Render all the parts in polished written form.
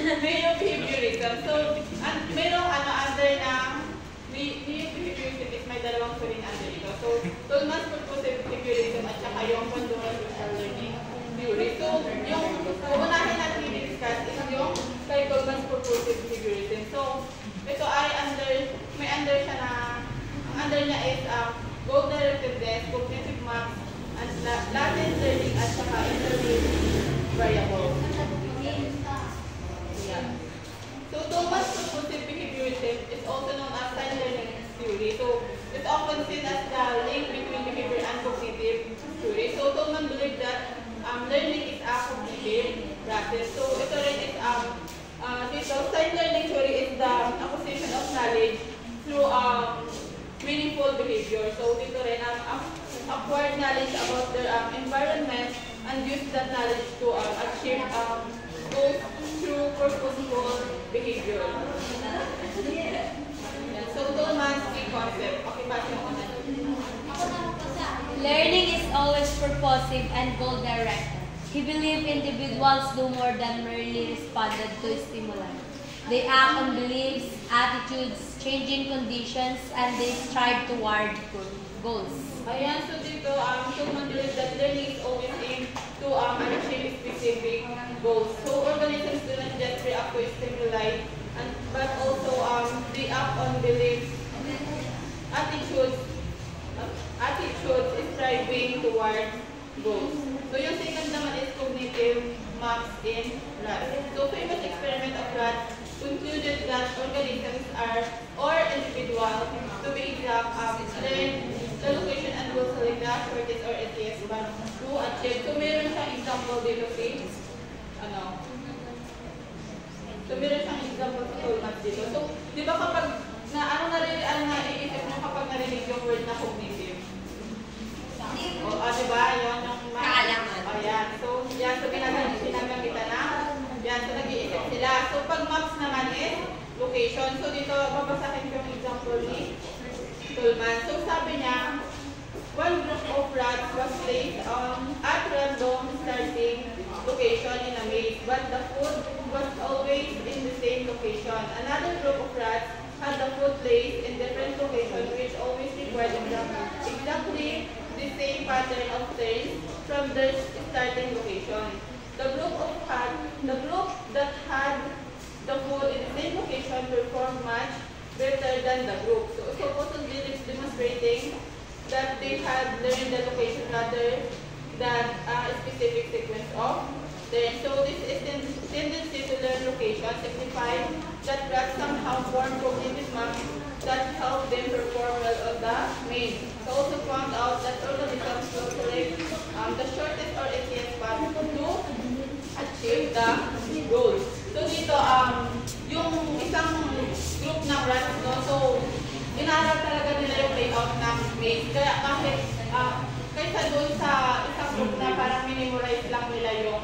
May yung behaviorism. So, mayroong under ng behaviorism is may dalawang turing under ito. So, Tolman's purposive behaviorism at saka yung condural social learning theory. So, yung unahin natin i-discuss is yung kay Tolman's purposive behaviorism. So, ito ay may under siya na, ang under niya is goal directiveness, cognitive maps, and latent learning at saka intermediate variable. Yeah. So, Tolman's purposive behaviorism is also known as style learning theory. So, it's often seen as the link between behavior and cognitive theory. So, Tolman believed that learning is a cognitive process. So, ito rin is style learning theory is the acquisition of knowledge through meaningful behavior. So, dito rin acquired knowledge about their environment and use that knowledge to achieve goals through purposeful behavior. Yeah. So, Tolman's key concept. Okay, pass mo na. Learning is always purposive and goal-directed. He believed individuals do more than merely responded to stimuli. They act on beliefs, attitudes, changing conditions, and they strive toward goals. Ayan, so dito, Tolman believes that learning is always aimed to achieve specific goals. So, organisms do not just react to stimuli, but also they act on beliefs, attitudes, striving toward goals. So, yung second naman is cognitive maps in rats. So, famous experiment of rats concluded that organisms or individuals, to be exact, learn the location and will select the shortest or easiest path to achieve. So, meron siyang example dito meron siyang example sa Tolman dito. So, di ba kapag naiisip mo kapag narinig yung word na cognitive? Di ba? Yun yung kaalaman. Yan. So, ginagamitan na. Yan. So, nag-iisip sila. So, pag maps naman is location. So, dito, babasahin ko yung example ni Tolman. So, sabi niya, one group of rats was placed at random starting location in a maze, but the food was always in the same location. Another group of rats had the food placed in different locations, which always required exactly the same pattern of turns from their starting location. The group that had the food in the same location performed much better than the group. So, supposedly it's demonstrating that they had learned the location rather than a specific sequence of turns. So, this is tendency to learn location signifies that rats somehow form cognitive maps that help them perform well on the maze. So, also found out that organisms will select the shortest or easiest path to achieve the goals. So, dito, yung isang group ng rats, no? So, inaral talaga nila yung layout ng maze. Kaya kahit kaysa doon sa isang group na parang minimorize lang nila yung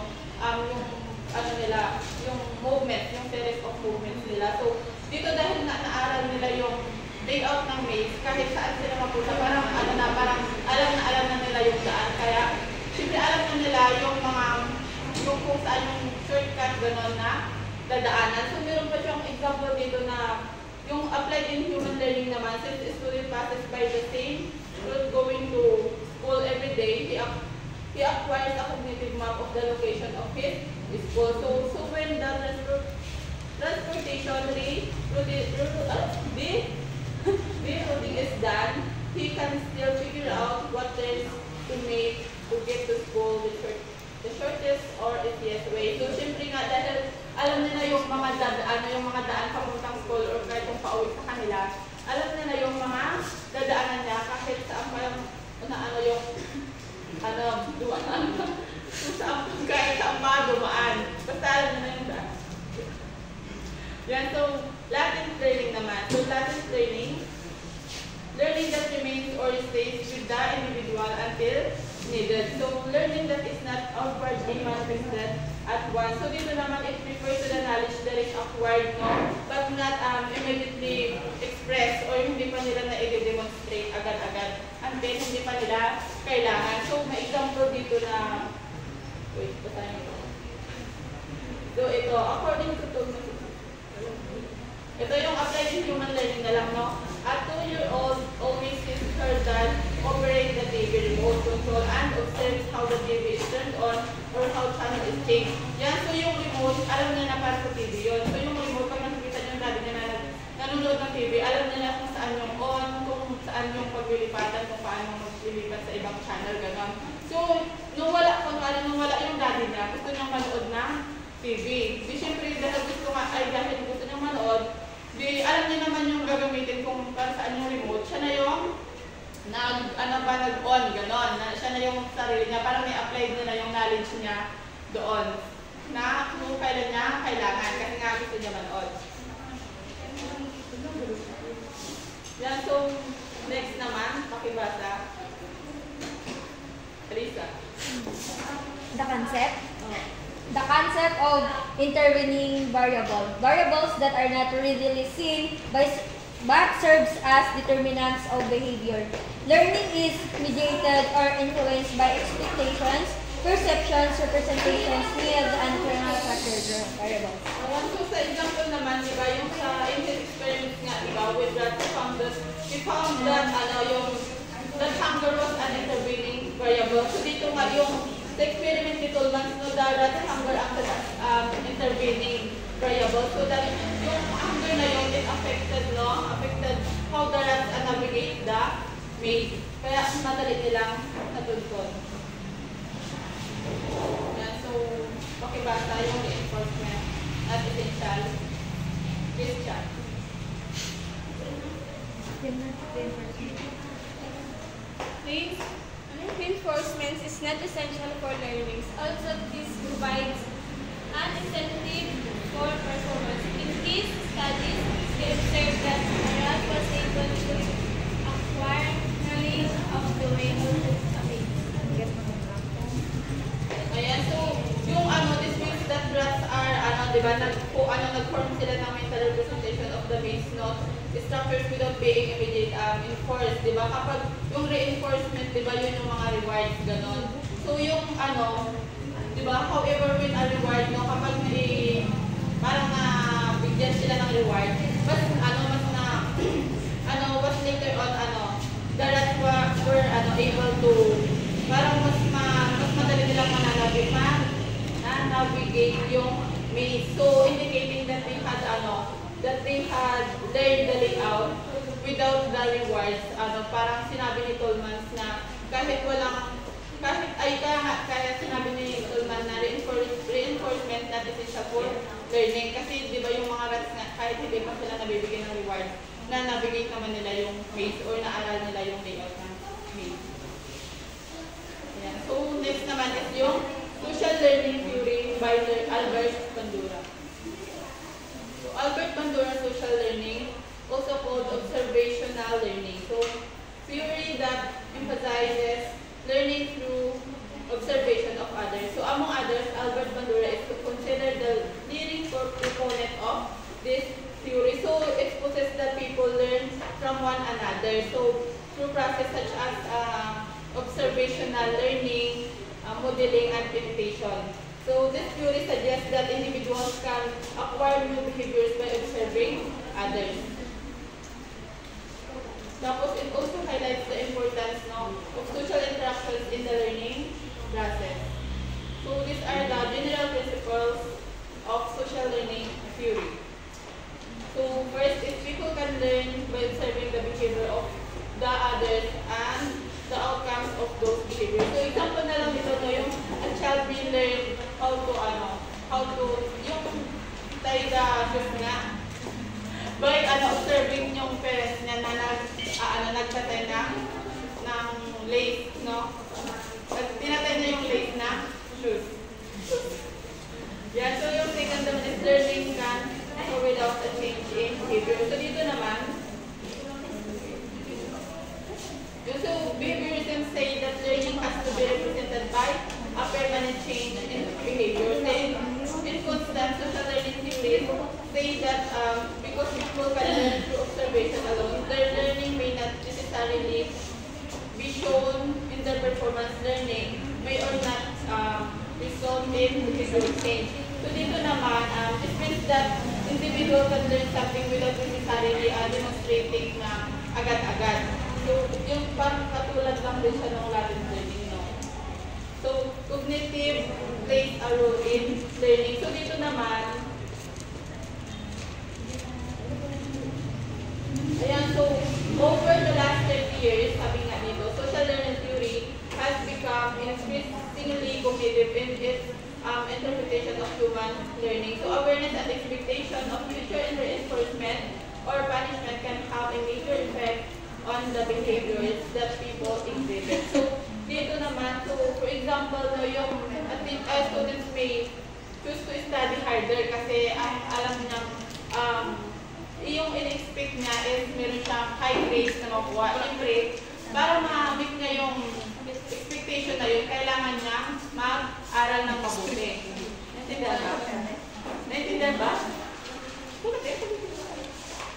yung movement, yung series of movements nila. So, dito dahil naaral nila yung layout ng maze, kahit saan sila mapunta, parang alam na nila yung daan. Kaya, siyempre alam na nila yung kung saan yung shortcut gano'n na dadaanan. So, meron pa siyang example dito na yung applied in human learning naman, since the student passes by the same route going to school every day, he acquires a cognitive map of the location of his school. So when the transportation routing is done, he can still figure out what turns to make to get to school the shortest or easiest way. So, siyempre nga, dahil alam nila yung mga daan papuntang school or kahit kung pauwi sa kanila, alam nila yung mga dadaanan niya kahit saan parang dumaan. Kahit saan pa dumaan. Basta alam nila yung daan. Yan, so, latent learning naman. So, latent learning that remains or stays with the individual until needed. So, learning that is not outwardly manifested at once. So, dito naman, it refers to the knowledge that is acquired, no? But not immediately expressed or hindi pa nila na-demonstrate agad-agad until hindi pa nila kailangan. So, may example dito na, wait, basahin ito. So ito, according to Thomas, ito yung applied in human learning na lang, no? At 2-year-old always sees her dad operate the TV remote control and observes how the TV is turned on or how channel is changed. Yan, so yung remote, alam niya na para sa TV yun. So yung remote, pag nakikita niyo yung daddy niya na nanonood ng TV, alam niya na kung saan yung on, kung saan yung paglilipatan, kung paano maglilipat sa ibang channel, gano'n. So, nung wala yung daddy niya, gusto niyang manood ng TV. Di syempre, dahil gusto niyang manood, di alam niya naman yung gagamitin kung para saan yung remote. Siya na yung nag-on, gano'n. Siya na yung sarili niya, parang may applied niya na yung knowledge niya doon. Na kung kailan niya kailangan, kasi nga gusto niya manood. Yan, so, next naman, pakibasa. Alisa. The concept? The concept of intervening variable. Variables that are not readily seen but serves as determinants of behavior. Learning is mediated or influenced by expectations, perceptions, representations, needs, and kernel factor variables. So sa example naman, di ba, yung sa experiments nga, di ba, with that we found that, that hunger was an intervening variable. So dito nga yung the experiment ni Tolman, no, that hunger acted as intervening variable. So that yung hunger na yun, it affected how the rats navigate the maze. Kaya madali nilang natuntun. Yan, so, pakibasa yung reinforcement at essential. Christian. Reinforcement is not essential for learning. Also, this provides an incentive for performance. In these studies, they observed that the rat was able to acquire knowledge of the way to behave. Ayan, so, yung this means that rats are, di ba, nag-form sila ng mental representation of the maze, no? Structures without being immediate enforced, di ba? Kapag yung reinforcement, di ba, yun yung mga rewards, ganon. So, yung di ba, however, when a reward, no, kapag may, parang bigyan sila ng reward, but, was later on, the rats were, able to, parang mas madali nilang navigate yung maze. So, indicating that they had, learned the layout without the rewards. Parang sinabi ni Tolman na kaya sinabi ni Tolman na reinforcement not essential for learning. Kasi di ba yung mga rats nga, kahit hindi pa sila nabibigyan ng reward, na navigate naman nila yung maze or naaral nila yung layout ng maze. Ayan. So, next naman is yung social learning theory by Albert Bandura. So, Albert Bandura social learning, also called observational learning. So, theory that emphasizes learning through observation of others. So, among others, Albert Bandura is considered the leading proponent of this theory. So, it exposes that people learn from one another. So, through process such as observational learning, modeling, and imitation. So, this theory suggests that individuals can acquire new behaviors by observing others. Tapos, it also highlights the importance of social interactions in the learning process. So, these are the general principles of social learning theory. So, first is people can learn by observing the behavior of the others and the outcomes of those behaviors. So, example na lang dito, yung a child will learn yung tayo the shoes nga, by observing yung parents niya na nagtatay ng lace, no? Tinatay na yung lace na shoes. Yeah, so yung second naman is learning can go without a change in behavior. So dito naman, so behaviorism say that learning has to be represented by a permanent change in behavior. Then, in constant social learning theories say that because people can learn through observation alone, their learning may not necessarily be shown in their performance learning, may or not result in behavioral change. So dito naman, naman, it means that individual can learn something without necessarily demonstrating na agad-agad. So, yung parang katulad lang din siya ng Latin learning, no? So, cognitive plays a role in learning. So, dito naman, ayan, so, over the last 30 years, sabi nga dito, social learning theory has become increasingly cognitive in its interpretation of human learning. So, awareness and expectation of future reinforcement or punishment can have a major effect on the behaviors that people exhibit. So, dito naman, so, for example, no, yung students may choose to study harder kasi alam niya, yung in-expect niya is meron siyang high grades na makuha. Siyempre, para ma-meet niya yung expectation na yun, kailangan niya mag-aral ng mabuti. Naintindihan ba? Naintindihan ba?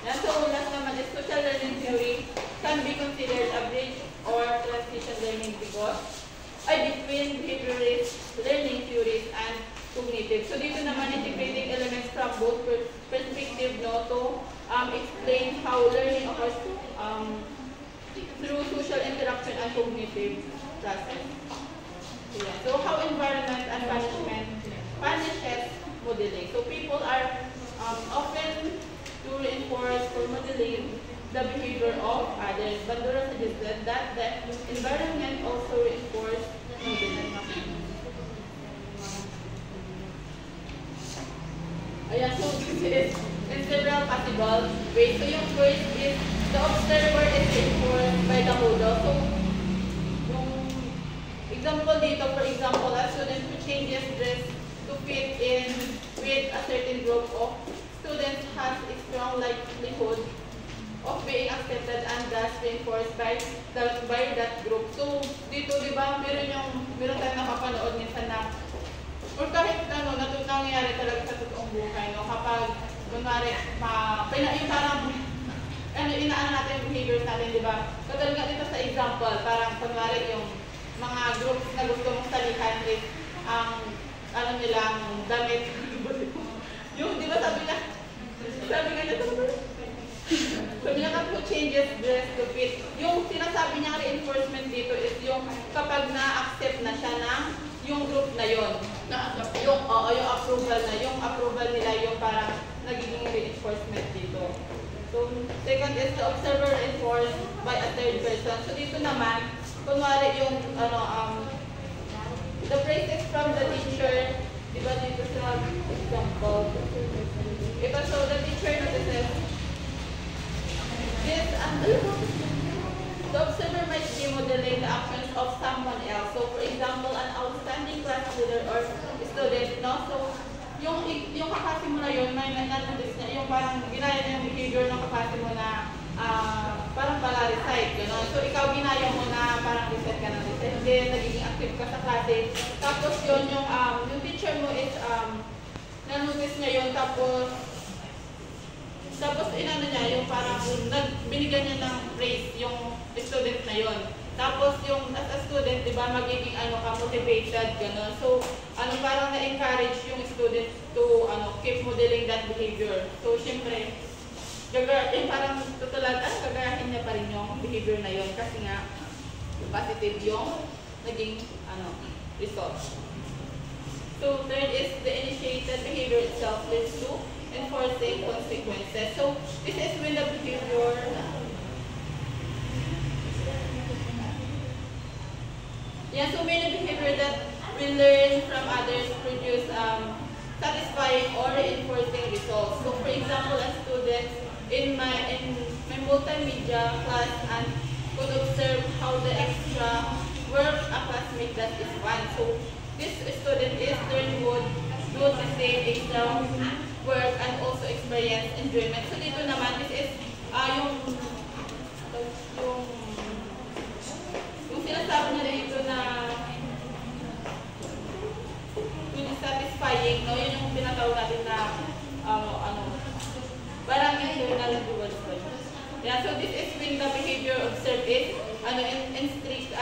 Yan, so last naman is social learning theory can be considered a bridge or transition learning between behaviorist learning theories and cognitive. So dito naman integrating elements from both perspective, no, to explain how learning occurs through social interaction and cognitive process. Yeah. So how environment and punishment punishes modeling. So people are often to reinforce or modeling the behavior of others. Bandura suggested that the environment also reinforces modeling. Ayan, so this is in several possible ways. So yung first is the observer is reinforced by the model. So yung example dito, for example, a student who changes dress to fit in with a certain group of students has a strong likelihood of being accepted and thus reinforced by that group. So dito, di ba, meron tayong nakapanood minsan na or kahit nangyayari talaga sa totoong buhay, no? Kapag, kunwari, yung parang, inaan natin yung behaviors natin, di ba? Katulad nga dito sa example, parang, kunwari, yung mga groups na gusto mong salihan is, nilang damit. Yung, di ba sabi nga nito, sabi niya who changes dress to fit. Yung sinasabi niya reinforcement dito is yung kapag na-accept na siya ng yung group na yon, yung approval nila yung parang nagiging reinforcement dito. So second is the observer reinforced by a third person. So dito naman, kunwari yung the praise is from the teacher, di ba dito sa example. Ito, so the teacher notices this, the observer might be modeling the actions of someone else. So, for example, an outstanding class leader or student, no? So, yung kakasi mo na yun, may na-notice niya, yung parang ginaya niya yung behavior ng kakasi mo na parang pala recite, gano'n. So, ikaw ginaya mo na parang recite ka ng recite, then nagiging active ka sa klase. Tapos yun, yung teacher mo is, na-notice niya yun, tapos inano niya, yung parang binigyan niya ng praise yung student na yon. Tapos yung as a student, di ba, magiging motivated, gano'n. So, parang na-encourage yung student to keep modeling that behavior. So, syempre, parang tutulad, gagayahin niya pa rin yung behavior na yon kasi nga, positive yung naging result. So, third is the initiated behavior itself leads to enforcing consequences. So, this is when the behavior so many behavior that we learn from others produce satisfying or reinforcing results. So, for example, as students in my multimedia class and could observe how the extra work a classmate does is fun. So, this student is learn would noticing extra work and also experience enjoyment. So dito naman, this is yung sinasabi niya dito na yung satisfying, no? Yun yung pinatawag natin na parang internal reward. Yeah, so this is when the behavior observed is intrinsically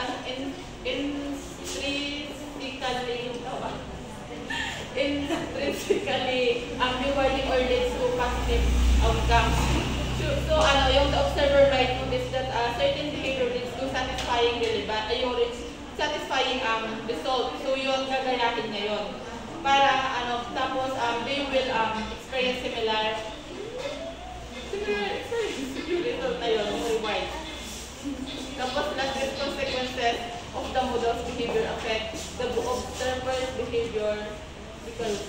intrinsically rewarding or leads to positive outcomes. So yung the observer might notice that certain behavior leads to satisfying satisfying result. So yun, gagayahin niya yun. Para tapos they will experience similar experience yung result na yun, reward. Tapos last is consequences of the model's behavior affect the observer's behavior because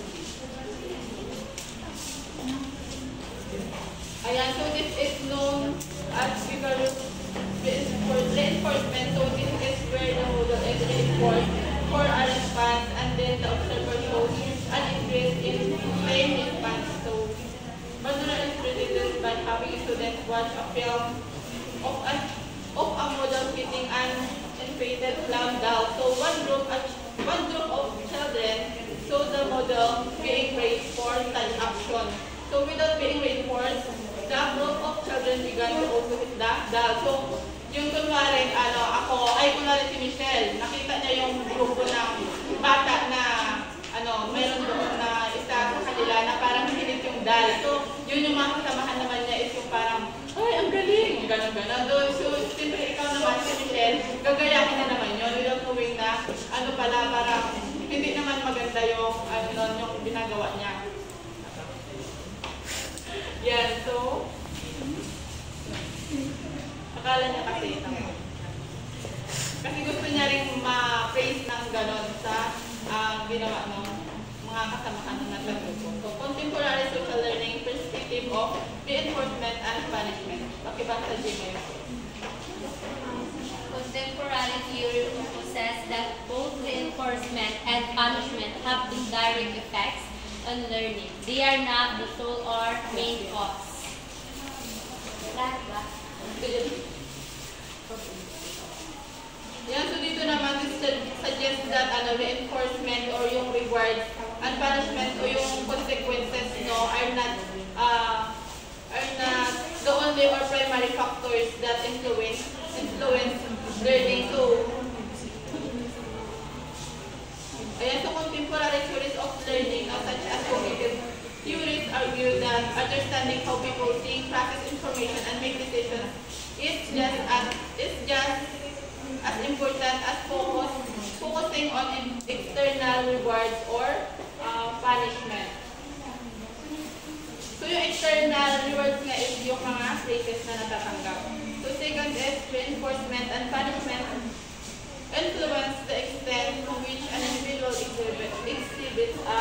ayan, so this is known as reinforcement. So this is where the model is reinforced for a response and then the observer shows an increase in same response. So Bandura is predicted by having students watch a film of a model hitting an inflated clown doll. So one group of children saw the model being praised for such action. So without being reinforced, the group of children began to also hit the doll. So yung kunwari, kunwari si Michelle, nakita niya yung grupo ng bata na meron doon na isa sa kanila na parang hinit yung doll. So yun yung mga kasamahan naman niya is yung parang, ay, ang galing! Ganon-ganon. So, siyempre ikaw naman si Michelle, gagayahin na naman yun. Without knowing na, parang hindi naman maganda yung, yung ginagawa niya. Yan, so, akala niya kasi ito. Kasi gusto niya rin ma-praise ng ganon sa ginawa ng mga kasamahan ng naglagupo. So, contemporary social learning perspective of reinforcement and punishment. Pakibasa Jim ngayon. Contemporary theory possesses that both reinforcement and punishment have indirect effects on learning. They are not the sole or main cause. Lahat ba? Yan, so dito naman suggest that reinforcement or yung rewards and punishment o yung consequences are not the only or primary factors that influence learning. So ayan, so contemporary theories of learning such as cognitive theories argue that understanding how people think, process information, and make decisions is just as important as focusing on external rewards or punishment. So yung external rewards nga is yung mga praises na natatanggap. So second is reinforcement and punishment influence the extent to which an individual exhibits a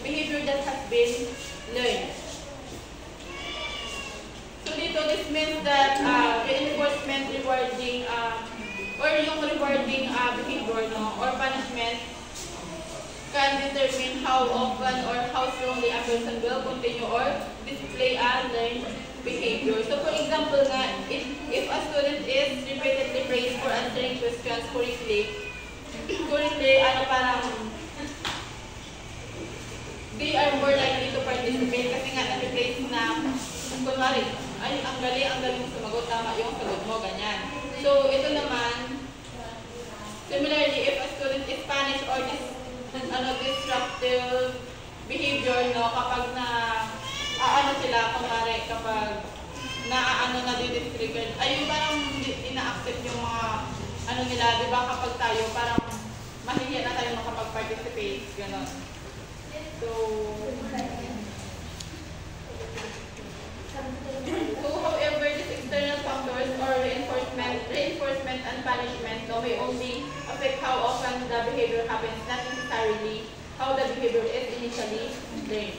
behavior that has been learned. So dito, this means that reinforcement rewarding or yung rewarding behavior or punishment can determine how often or how strongly a person will continue or display a learned behavior. So for example nga, if a student is repeatedly praised for answering questions correctly, parang they are more likely to participate kasi nga na-replace na kunwari, ay, ang galing sumagot, tama yung sagot mo, ganyan. So, ito naman, similarly, if a student is punished or disruptive behavior, kapag sila, kunwari, kapag na-disregard, ay, parang ina-accept yung mga, nila, di ba, kapag tayo, parang mahihiya na tayo makapag-participate, gano'n. So, however, these external factors or reinforcement and punishment may only affect how often the behavior happens, not necessarily how the behavior is initially learned.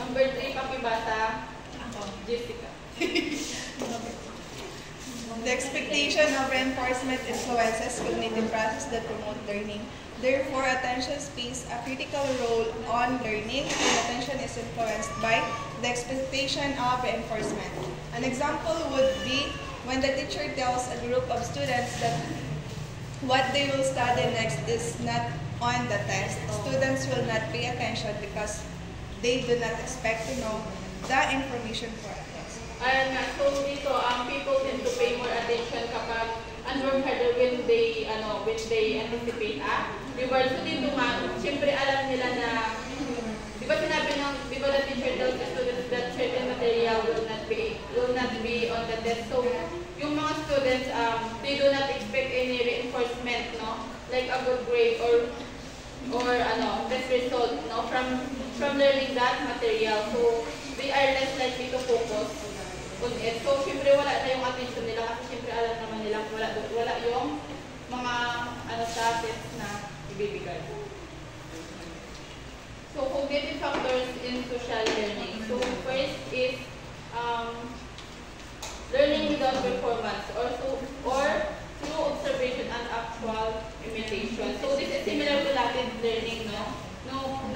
Number 3, pakibasa. Jessica. The expectation of reinforcement influences cognitive processes that promote learning. Therefore, attention plays a critical role on learning, and attention is influenced by the expectation of reinforcement. An example would be when the teacher tells a group of students that what they will study next is not on the test. Students will not pay attention because they do not expect to know the information for a test. Ayan nga, so dito, people tend to pay more attention kapag work harder when they anticipate reward. So dito nga, siyempre alam nila na, di ba sinabi ng, di ba the teacher tells the students that certain material will not be on the test. So yung mga students, they do not expect any reinforcement, no? Like a good grade or best result, no? From learning that material. So they are less likely to focus on it. So siyempre wala na yung attention nila kasi siyempre alam naman nila wala yung mga sa test na ibibigay. So cognitive factors in social learning. So first is learning without performance or through observation and actual imitation. So this is similar to Latin learning, no?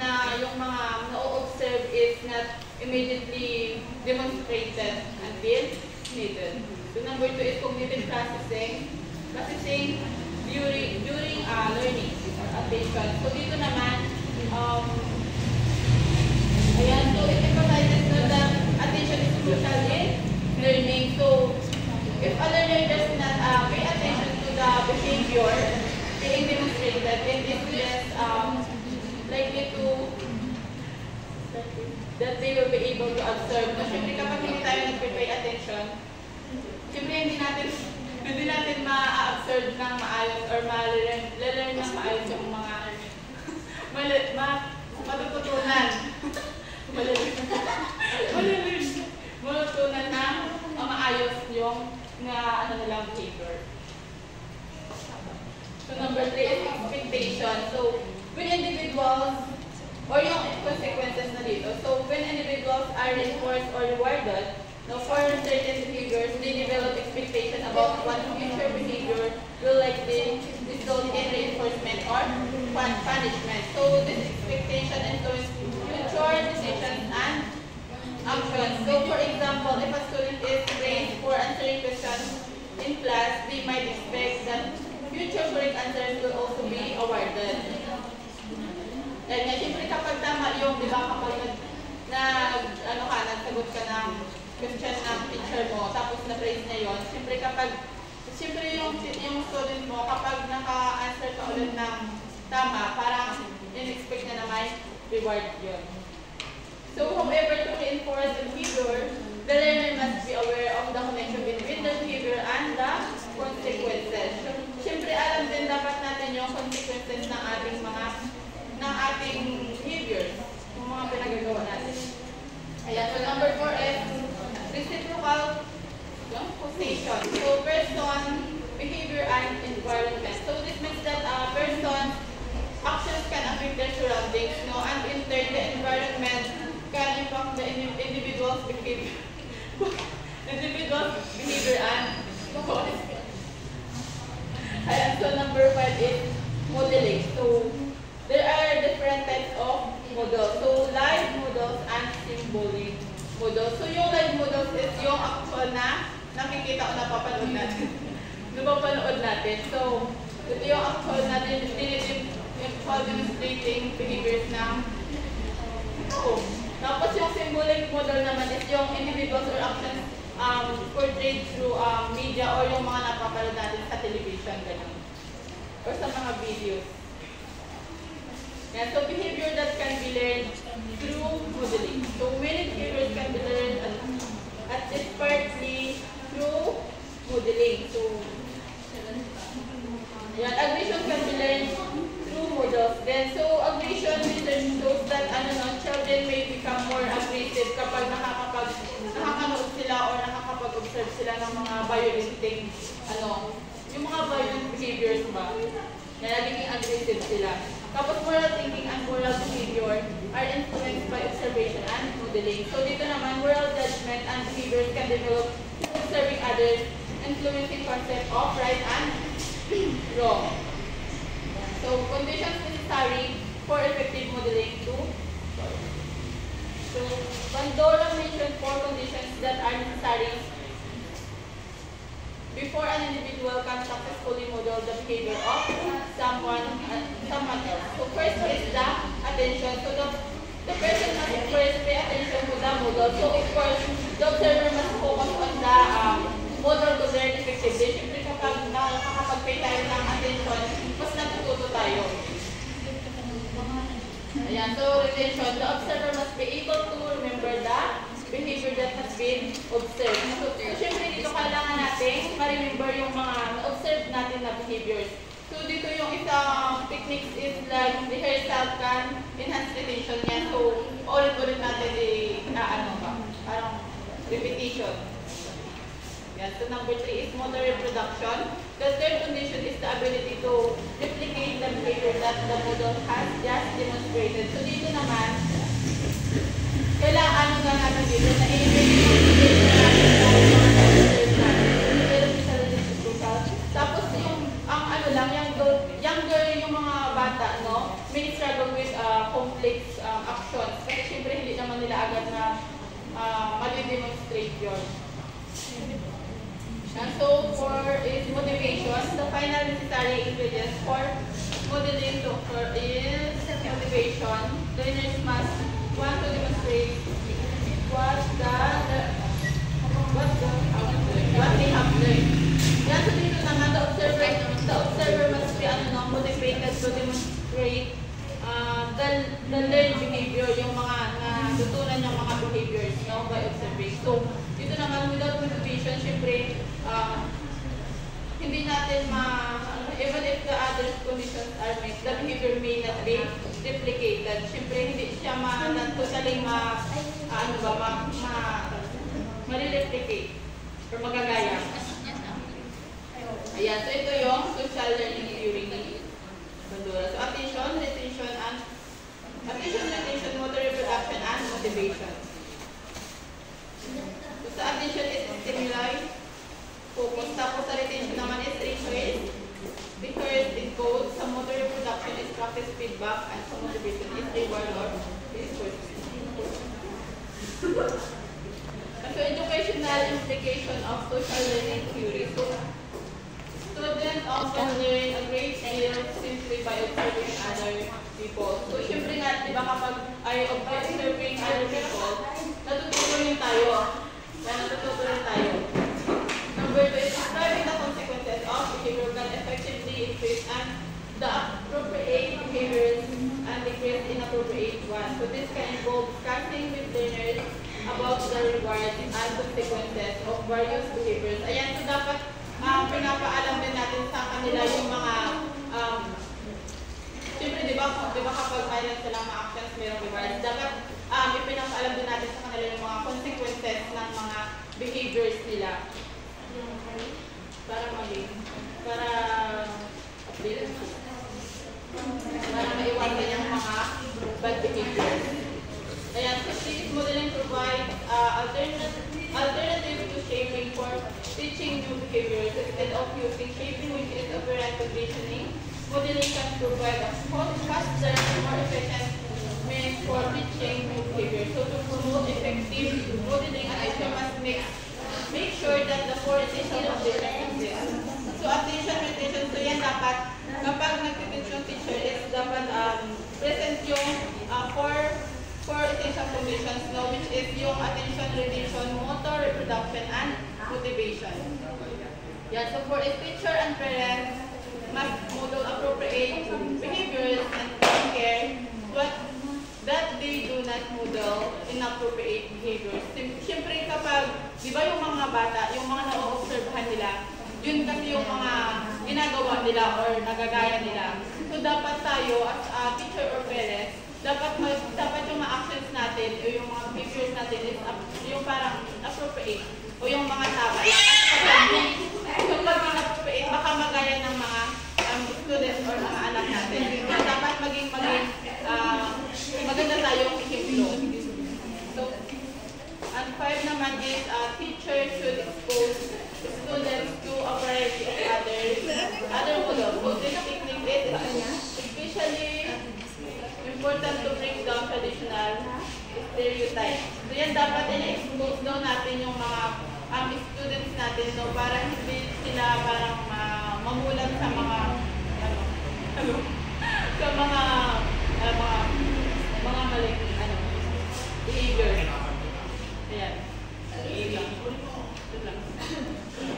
Na yung mga na-observe is not immediately demonstrated until needed. So number 2 is cognitive processing during learning or attention. So dito naman, ayan, so it emphasizes na attention is crucial in learning. So if a learner does not pay attention to the behavior being demonstrated, then it is less likely to that they will be able to observe. No, siyempre kapag hindi tayo nag-pay attention, siyempre hindi natin ma-observe ng maayos or ma-learn ng maayos yung mga matututunan. Matutunan na maayos yung nilang behavior. So number 3 is expectation. So when individuals or yung consequences na dito. So when individuals are reinforced or rewarded, now for certain behaviors, they develop expectation about what future behavior will likely result in reinforcement or punishment. So this expectation influences future decisions and actions. So for example, if a student is praised for answering questions in class, they might expect that future correct answers will also be awarded. Dahil nga, siyempre kapag tama yung, di ba, kapag nagsagot ka ng question ng teacher mo, tapos na-praise niya yun, siyempre yung student mo, kapag naka-answer ka ulit ng tama, parang in-expect na may reward yun. So, however, to reinforce the behavior, the learner must be aware of the connection between the behavior and the consequences. Siyempre, alam din dapat natin yung consequences ng ating behaviors, yung mga pinagagawa natin. Ayan, so number 4 is reciprocal causation. So, person, behavior, and environment. So, this means that person's actions can affect their surroundings, no? And in turn, the environment can impact the individual's behavior. And ayan, so number 5 is modeling. So, there are different types of models. So, live models and symbolic models. So, yung live models is yung actual na nakikita o napapanood natin. So, ito yung actual na demonstrating behaviors ng tao. Tapos yung symbolic model naman is yung individuals or actions portrayed through media or yung mga napapanood natin sa television, ganun. Or sa mga videos. Yeah, so behavior that can be learned through modeling. So many behaviors can be learned at least partly through modeling. So yeah, aggression can be learned through models. Then so aggression research shows that children may become more aggressive kapag nakakanood sila or nakakapag-observe sila ng mga violenting yung mga violent behaviors ba na nagiging aggressive sila. Tapos moral thinking and moral behavior are influenced by observation and modeling. So dito naman, moral judgment and behaviors can develop through observing others, influencing concept of right and wrong. So conditions necessary for effective modeling to So Bandura mentioned 4 conditions that are necessary before an individual can successfully model the behavior of someone else. So first is the attention. So the person must first pay attention to the model. So of course, the observer must focus on the model to learn effectively. Siyempre kapag nakakapag-pay tayo ng attention, mas natututo tayo. retention, the observer must be able to remember the behavior that has been observed. So syempre dito kailangan natin ma-remember yung mga na-observe natin na behaviors. So dito yung isang techniques is like rehearsal can enhance retention yan. So ulit-ulit natin parang repetition. Yan. So number 3 is motor reproduction. The third condition is the ability to replicate the behavior that the model has just demonstrated. So dito naman, kailangan natin dito na i-replicate natin tapos yung younger yung mga bata, no, may struggle with complex actions. Kasi syempre hindi naman nila agad na mali-demonstrate yun. And so, for is motivation, the final necessary ingredients for modeling to occur is motivation. Learners must want to demonstrate what they have learned. Yan, so dito naman, the observer must be motivated to demonstrate the learned behavior, yung mga natutunan yung mga behaviors, no, by observing. So, dito naman, without motivation, syempre, hindi natin even if the other conditions are met, the behavior may not be replicated. Syempre, hindi siya totally ma-replicate or magagaya. Ayan, so ito yung social learning theory ni Bandura. So, attention, retention, motor reproduction, and motivation. So, sa attention is stimuli, focus. Tapos sa retention naman is rehearse in code. Sa motor reproduction is practice feedback, and sa motivation is reward or reinforcement. So, educational implication of social learning theory. So, students often learn a great deal simply by observing other people. So, syempre nga, di ba kapag ay observing other people, natututo rin tayo. Natututo rin tayo. Number 2 is describing the consequences of behavior can effectively increase and the appropriate behaviors and decrease inappropriate ones. So, this can involve discussing with learners about the rewards and consequences of various behaviors. Ayan, so dapat pinapaalam din natin sa kanila yung mga siyempre di ba kapag mayroon silang mga actions, mayroong rewards, dapat ipinapaalam din natin sa kanila yung mga consequences ng mga behaviors nila para maiwasan yung mga bad behaviors. Ayan, so this modeling provides alternative to shaping for teaching new behaviors instead of using shaping, which is operant conditioning. Modeling can provide a faster, more efficient means for teaching new behaviors. So to promote effective modeling, attention must make sure that the four essential conditions exist. So attention, retention, so yan dapat kapag nag-teach yung teacher is dapat present yung four essential conditions, no, which is yung attention, retention, motor, reproduction, and motivation. Yeah, so for a teacher and parents must model appropriate behaviors and care that they do not model inappropriate behaviors. Siyempre kapag, di ba yung mga bata, yung mga na-observehan nila, yun kasi yung mga ginagawa nila or nagagaya nila. So dapat tayo as a teacher or parents, dapat yung mga actions natin o yung mga behaviors natin is yung parang appropriate o yung mga tama lang. Yung pag inappropriate, baka magaya ng mga students or mga anak natin. So, dapat maging maganda tayong ehemplo. So, and 5 naman is teachers should expose students to a variety of other models. So, this technique is especially important to break down traditional stereotypes. So yan dapat i-expose daw natin yung mga students natin, no, para hindi sila parang mamulat sa mga sa mga maling behavior.